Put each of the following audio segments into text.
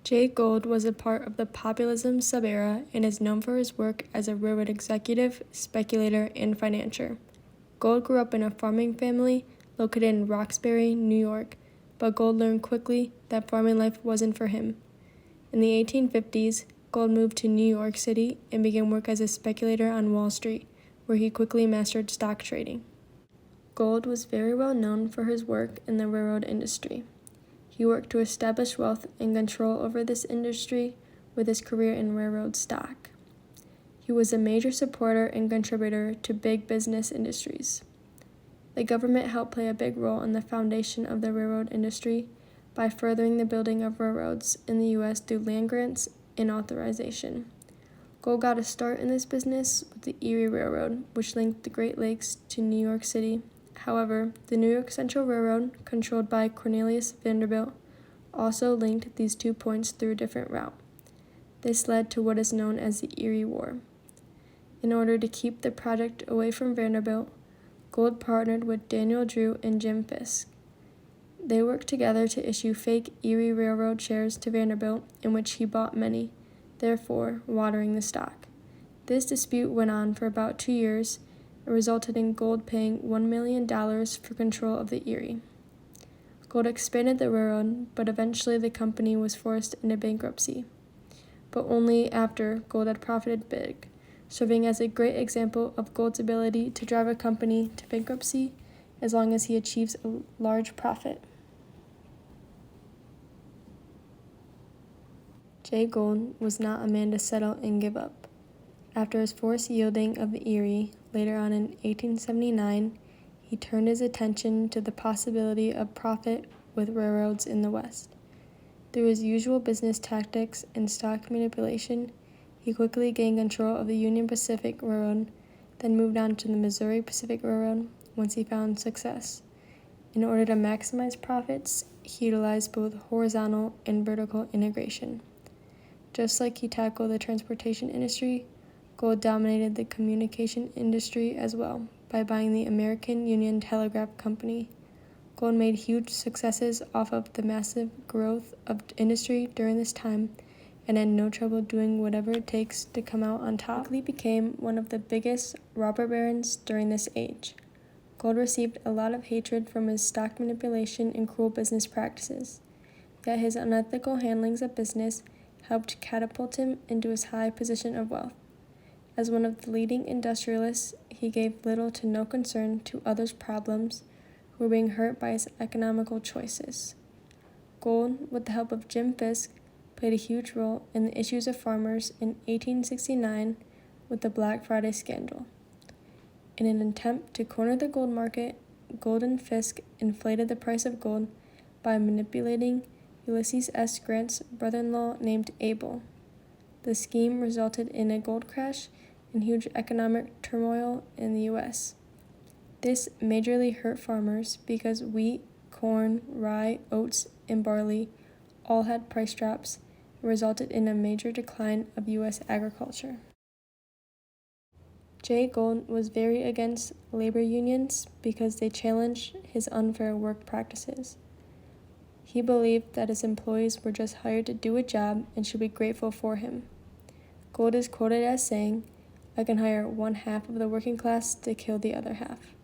Jay Gould was a part of the Populism sub-era and is known for his work as a railroad executive, speculator, and financier. Gould grew up in a farming family located in Roxbury, New York, but Gould learned quickly that farming life wasn't for him. In the 1850s, Gould moved to New York City and began work as a speculator on Wall Street, where he quickly mastered stock trading. Gould was very well known for his work in the railroad industry. He worked to establish wealth and control over this industry with his career in railroad stock. He was a major supporter and contributor to big business industries. The government helped play a big role in the foundation of the railroad industry by furthering the building of railroads in the U.S. through land grants and authorization. Gould got a start in this business with the Erie Railroad, which linked the Great Lakes to New York City. However, the New York Central Railroad, controlled by Cornelius Vanderbilt, also linked these 2 points through a different route. This led to what is known as the Erie War. In order to keep the project away from Vanderbilt, Gould partnered with Daniel Drew and Jim Fisk. They worked together to issue fake Erie Railroad shares to Vanderbilt, in which he bought many, therefore watering the stock. This dispute went on for about 2 years, and resulted in Gould paying $1 million for control of the Erie. Gould expanded the railroad, but eventually the company was forced into bankruptcy, but only after Gould had profited big, serving as a great example of Gould's ability to drive a company to bankruptcy as long as he achieves a large profit. Jay Gould was not a man to settle and give up. After his forced yielding of the Erie, later on in 1879, he turned his attention to the possibility of profit with railroads in the West. Through his usual business tactics and stock manipulation, he quickly gained control of the Union Pacific Railroad, then moved on to the Missouri Pacific Railroad once he found success. In order to maximize profits, he utilized both horizontal and vertical integration. Just like he tackled the transportation industry, Gould dominated the communication industry as well by buying the American Union Telegraph Company. Gould made huge successes off of the massive growth of industry during this time and had no trouble doing whatever it takes to come out on top. He became one of the biggest robber barons during this age. Gould received a lot of hatred from his stock manipulation and cruel business practices, yet his unethical handlings of business helped catapult him into his high position of wealth. As one of the leading industrialists, he gave little to no concern to others' problems who were being hurt by his economical choices. Gould, with the help of Jim Fisk, played a huge role in the issues of farmers in 1869 with the Black Friday scandal. In an attempt to corner the gold market, Gould and Fisk inflated the price of gold by manipulating Ulysses S. Grant's brother-in-law named Abel. The scheme resulted in a gold crash and huge economic turmoil in the U.S. This majorly hurt farmers because wheat, corn, rye, oats, and barley all had price drops and resulted in a major decline of U.S. agriculture. Jay Gould was very against labor unions because they challenged his unfair work practices. He believed that his employees were just hired to do a job and should be grateful for him. Gould is quoted as saying, "I can hire one half of the working class to kill the other half."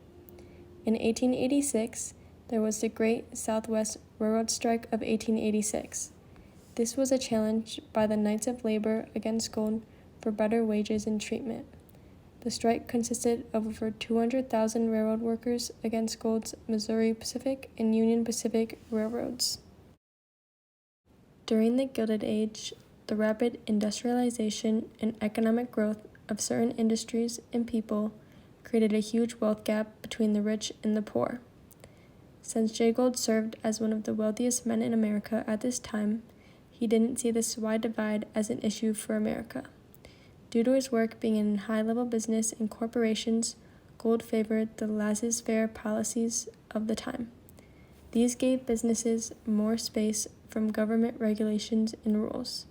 In 1886, there was the Great Southwest Railroad Strike of 1886. This was a challenge by the Knights of Labor against Gould for better wages and treatment. The strike consisted of over 200,000 railroad workers against Gould's Missouri Pacific and Union Pacific railroads. During the Gilded Age, the rapid industrialization and economic growth of certain industries and people created a huge wealth gap between the rich and the poor. Since Jay Gould served as one of the wealthiest men in America at this time, he didn't see this wide divide as an issue for America. Due to his work being in high-level business and corporations, Gould favored the laissez-faire policies of the time. These gave businesses more space from government regulations and rules.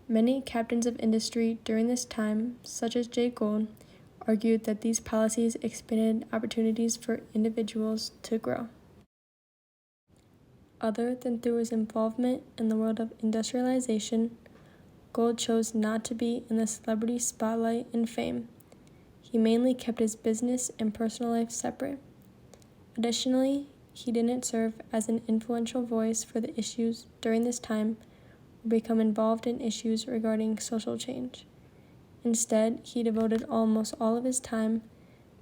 Many captains of industry during this time, such as Jay Gould, argued that these policies expanded opportunities for individuals to grow. Other than through his involvement in the world of industrialization, Gold chose not to be in the celebrity spotlight and fame. He mainly kept his business and personal life separate. Additionally, he didn't serve as an influential voice for the issues during this time or become involved in issues regarding social change. Instead, he devoted almost all of his time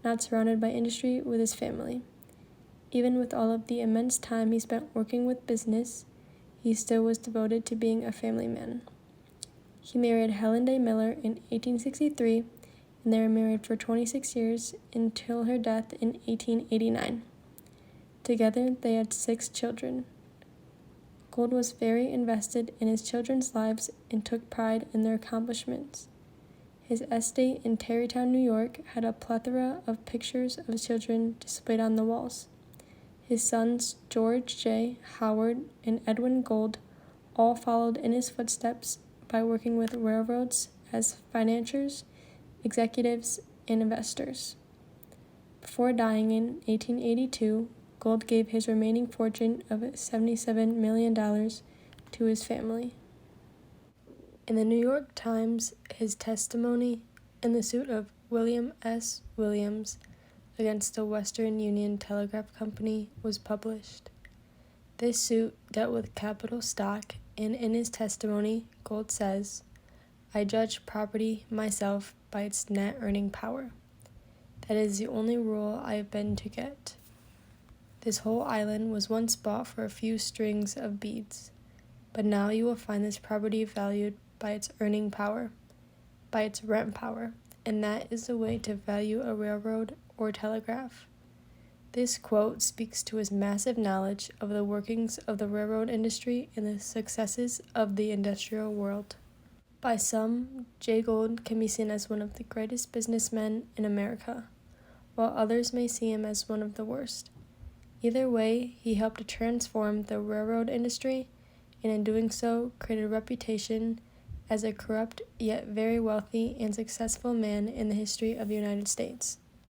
not surrounded by industry with his family. Even with all of the immense time he spent working with business, he still was devoted to being a family man. He married Helen Day Miller in 1863, and they were married for 26 years until her death in 1889. Together, they had 6 children. Gold was very invested in his children's lives and took pride in their accomplishments. His estate in Tarrytown, New York, had a plethora of pictures of his children displayed on the walls. His sons, George J., Howard, and Edwin Gold, all followed in his footsteps by working with railroads as financiers, executives, and investors. Before dying in 1882, Gold gave his remaining fortune of $77 million to his family. In the New York Times, his testimony in the suit of William S. Williams against the Western Union Telegraph Company was published. This suit dealt with capital stock, and in his testimony, Gold says, "I judge property myself by its net earning power. That is the only rule I have been to get. This whole island was once bought for a few strings of beads, but now you will find this property valued by its earning power, by its rent power, and that is the way to value a railroad or telegraph." This quote speaks to his massive knowledge of the workings of the railroad industry and the successes of the industrial world. By some, Jay Gould can be seen as one of the greatest businessmen in America, while others may see him as one of the worst. Either way, he helped to transform the railroad industry, and in doing so, created a reputation as a corrupt yet very wealthy and successful man in the history of the United States.